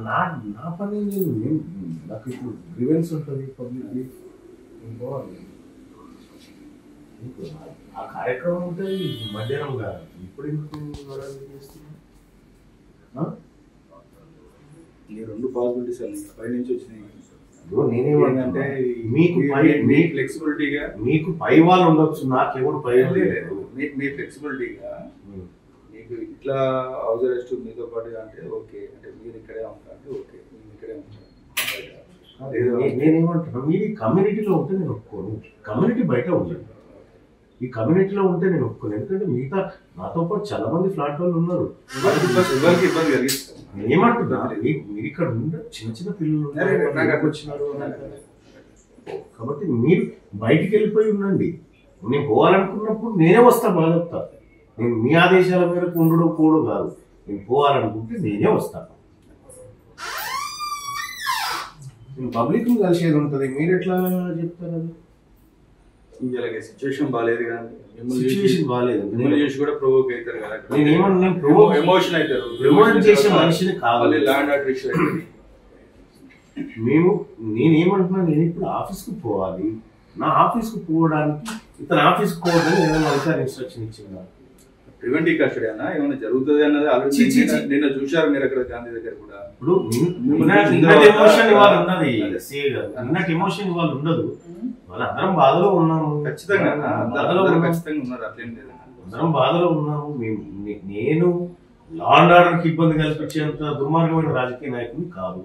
నా నా పని నాకు ఇప్పుడు గ్రీవెన్స్ ఉంటుంది పబ్లిక్లీ పోవాలి. ఆ కార్యక్రమం ఉంటే మధ్యాహ్నం కాదు, ఇప్పుడు ఎందుకు చేస్తున్నా? ఈ రెండు పాసిబిలిటీస్ అన్ని పై నుంచి వచ్చినాయి. నేనేమంటే మీకు ఫ్లెక్సిబిలిటీగా మీకు పై వాళ్ళు ఉండొచ్చు, నాకెవరు పై లేదు. మీ ఫ్లెక్సిబిలిటీగా మీకు ఇట్లా హౌస్ అరెస్ట్ మీతో పాటు అంటే ఓకే, అంటే మీరు ఇక్కడే ఉంటారు అంటే ఓకే, మేము ఇక్కడే ఉంటాం. నేనేమంటున్నా, మీరు కమ్యూనిటీలో ఉంటే నేను ఒప్పుకోను. కమ్యూనిటీ బయట ఉండదు, ఈ కమ్యూనిటీలో ఉంటే నేను ఒప్పుకోను. ఎందుకంటే మిగతా నాతో పాటు చాలా మంది ఫ్లాట్ వాళ్ళు ఉన్నారు. ఎవరికి ఇబ్బంది కలిగిస్తాం. ఏమంటున్నా, మీరు ఇక్కడ ఉండే చిన్న చిన్న పిల్లలు వచ్చినారు కాబట్టి మీరు బయటికి వెళ్ళిపోయి ఉండండి. నేను పోవాలనుకున్నప్పుడు నేనే వస్తా, బాగా చెప్తా. నేను మీ ఆదేశాల మేరకు ఉండడం కూడా కాదు, నేను పోవాలనుకుంటే నేనే వస్తాను. నేను పబ్లిక్ కలిసేది ఉంటుంది, మీరు ఎట్లా చెప్తారు? ఇలాగే సిచ్యువేషన్ బాగాలేదు కానీ సిచ్యువేషన్ బాగాలేదు, మిమ్మల్ని చేసి కూడా ప్రొవోక్ అవుతారు కదా. నేను ఏమన్నా ఎమోషన్ అవుతారు, ప్రమోట్ చేసే మనిషిని కావాలి. ల్యాండ్ ఆర్డర్ ఇష్యూ అవుతుంది. నేనేమంటున్నా, నేను ఇప్పుడు ఆఫీస్కి పోవాలి. నా ఆఫీస్కి పోవడానికి ఇతను ఆఫీస్కి పోవద్దని ఏదైనా అధికారి ఇన్స్ట్రక్షన్ ఇచ్చిందా? ప్రివెంటివ్ కస్టడీ అన్న ఏమైనా జరుగుతుంది అన్నది ఆల్రెడీ నిన్న చూశారు మీరు అక్కడ గాంధీ దగ్గర కూడా. ఇప్పుడు నిన్నటి ఎమోషన్ ఇవాళ ఉన్నది, నిన్నటి ఎమోషన్ ఇవాళ ఉండదు. వాళ్ళందరం బాధలో ఉన్నాము, ఖచ్చితంగా ఖచ్చితంగా ఉన్నారు, అట్లేం లేదు. అందరం బాధలో ఉన్నాము. నేను లా అండ్ ఆర్డర్కి ఇబ్బంది కల్పించేంత దుర్మార్గమైన రాజకీయ నాయకుని కాదు.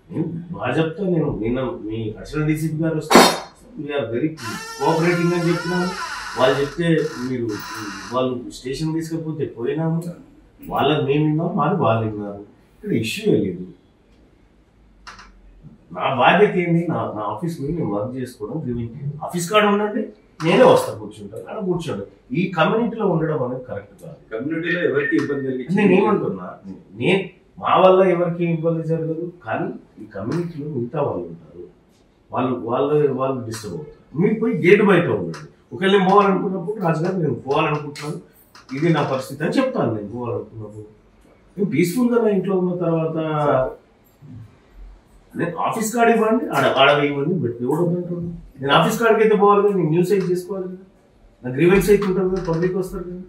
నేను భాజప్తో నిన్న మీ అడిషనల్ డీసీపీ గారు వస్తే వీఆర్ వెరీ కోఆపరేటింగ్ అని చెప్పినాము. వాళ్ళు చెప్తే వాళ్ళు స్టేషన్ తీసుకపోతే పోయినాము. వాళ్ళది మేము విన్నాము, మాది వాళ్ళు విన్నారు. ఇక్కడ ఇష్యూ లేదు. నా బాధ్యత ఏంటి? నా ఆఫీస్ పోయి నేను వర్క్ చేసుకోవడం. ఆఫీస్ కాడ ఉండండి, నేనే వస్తాను, కూర్చుంటాను, అక్కడ కూర్చోండి. ఈ కమ్యూనిటీలో ఉండడం అనేది కరెక్ట్ కాదు. కమ్యూనిటీలో ఎవరికి ఇబ్బంది కలిగి నేను ఏమంటున్నా, మా వల్ల ఎవరికి ఇబ్బంది జరగదు, కానీ ఈ కమ్యూనిటీలో మిగతా వాళ్ళు ఉంటారు, వాళ్ళు డిస్టర్బ్ అవుతారు. మీరు పోయి గేట్ బయట ఉండండి. ఒకవేళ నేను పోవాలనుకున్నప్పుడు, రాజుగారు నేను పోవాలనుకుంటున్నాను, ఇది నా పరిస్థితి అని చెప్తాను. నేను పోవాలనుకున్నప్పుడు నేను పీస్ఫుల్గా నా ఇంట్లో ఉన్న తర్వాత నేను ఆఫీస్ కార్డు ఇవ్వండి, ఆడ ఇవ్వండి, బట్ ఇవ్వడం. నేను ఆఫీస్ కార్డుకి అయితే పోవాలి కదా, నేను న్యూస్ అయితే చేసుకోవాలి కదా, నా గ్రీవెన్స్ అయితే ఉంటుంది కదా, పబ్లిక్ వస్తారు కదా.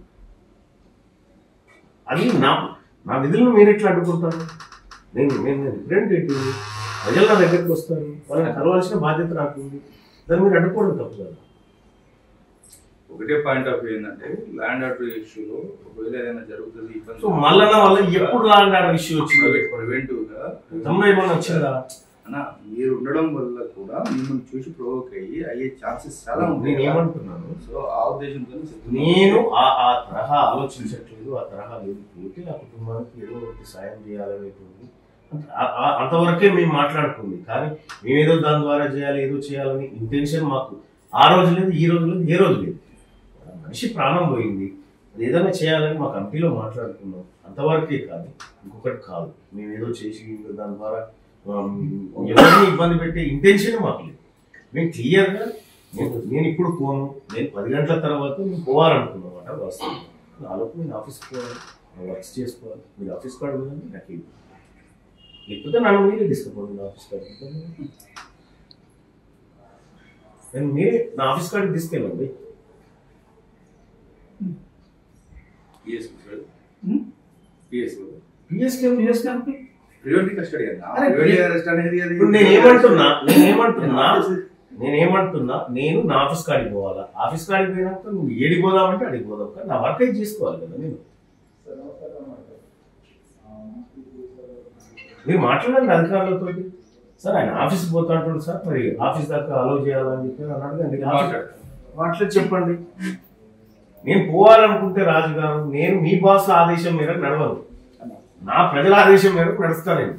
అది నా విధులను మీరు ఎట్లా అడ్డుకుంటారు? నేను రిప్రజెంటేటివ్, ప్రజలు నా దగ్గరికి వస్తారు, వాళ్ళని కలవాల్సిన బాధ్యత నాకు ఉంది. దాన్ని మీరు అడ్డుకోవడం తప్పు కదా. ఒకటే పాయింట్ ఆఫ్ వ్యూ ఏంటంటే, ల్యాండ్ ఆర్డర్ ఇష్యూలో ఒకవేళ ఏదైనా జరుగుతుంది ఇబ్బంది. సో మళ్ళీ వల్ల ఎప్పుడు ల్యాండ్ ఆర్డర్ ఇష్యూ వచ్చింది? ప్రివెంటివ్ గా ఏమన్నా వచ్చిందా అన్న? మీరు ఉండడం వల్ల కూడా మిమ్మల్ని చూసి ప్రొవోక్ అయ్యే ఛాన్సెస్ చాలా ఉన్నాయి. నేను ఏమంటున్నాను, సో ఆ ఉద్దేశంతో నేను ఆ తరహా ఆలోచించట్లేదు. ఆ తరహా లేదు, పోతే ఆ కుటుంబానికి ఏదో ఒకటి సాయం చేయాలనేటువంటి అంతవరకే మేము మాట్లాడుకుంది. కానీ మేమేదో దాని ద్వారా చేయాలి, ఏదో చేయాలని ఇంటెన్షన్ మాకు ఆ రోజు లేదు, ఈ రోజు లేదు, ఏ రోజు లేదు. మనిషి ప్రాణం పోయింది, ఏదైనా చేయాలని మా కమిటీలో మాట్లాడుకున్నాం, అంతవరకే. కానీ ఇంకొకటి కాదు, మేము ఏదో చేసి దాని ద్వారా ఎవరిని ఇబ్బంది పెట్టే ఇంటెన్షన్ మాకు లేదు. మేము క్లియర్గా నేను ఇప్పుడు పోను, నేను 10 గంటల తర్వాత మేము పోవాలనుకున్నాం అన్నమాట. వస్తాను నాలోపు నేను ఆఫీస్కి పోవాలి, వర్క్స్ చేసుకోవాలి. మీరు ఆఫీస్ కార్డు కదండి నాకు ఇవ్వండి, లేకపోతే నన్ను మీరే తీసుకుపోండి నా ఆఫీస్ కార్డు. నేను మీరే నా ఆఫీస్ కార్డు తీసుకెళ్ళండి. నేనేమంటున్నా, నేను నా ఆఫీస్ కాడికి పోవాలా? ఆఫీస్ కాడికి పోయినాక నువ్వు ఏడికి పోదామంటే అడిగి పోదాం, కానీ నా వర్క్ అయితే చేసుకోవాలి కదా. మీరు మాట్లాడండి అధికారులతో. సార్ ఆయన ఆఫీస్కి పోతా అంటాడు సార్, మరి ఆఫీస్ దాకా అలౌ చేయాలని చెప్పి అన్నాడు. మాట్లాడి చెప్పండి. నేను పోవాలనుకుంటే రాజుగారు, నేను మీ బాస్ ఆదేశం మేరకు నడవను, నా ప్రజల ఆదేశం మేరకు నడుస్తాను. నేను